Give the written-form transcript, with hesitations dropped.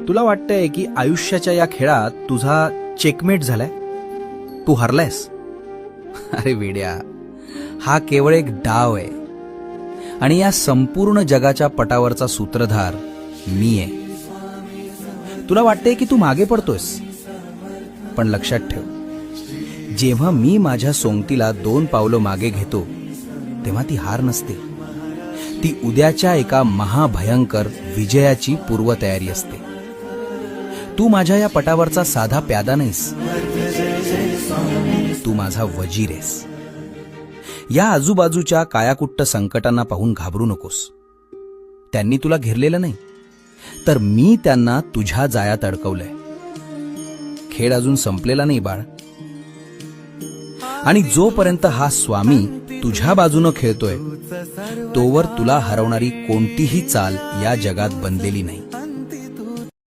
तुला वाटतंय की आयुष्याच्या या खेळात तुझा चेकमेट झालाय, तू हरलायस. अरे वेड्या, हा केवळ एक डाव आहे आणि या संपूर्ण जगाच्या पटावरचा सूत्रधार मी आहे. तुला वाटतंय की तू मागे पडतोयस, पण लक्षात ठेव, जेव्हा मी माझ्या सोंगटीला 2 पावलं मागे घेतो तेव्हा ती हार नसते, ती उद्याच्या एका महाभयंकर विजयाची पूर्वतयारी असते. तू माझ्या या पटावरचा साधा प्यादा नाहीस, तू माझा वजीर आहेस. या आजूबाजूच्या कायाकुट्ट संकटांना पाहून घाबरू नकोस. त्यांनी तुला घेरलेलं नाही, तर मी त्यांना तुझ्या जाळ्यात अडकवलंय. खेळ अजून संपलेला नाही बाळ, आणि जोपर्यंत हा स्वामी तुझ्या बाजूनं खेळतोय तोवर तुला हरवणारी कोणतीही चाल या जगात बनलेली नाही.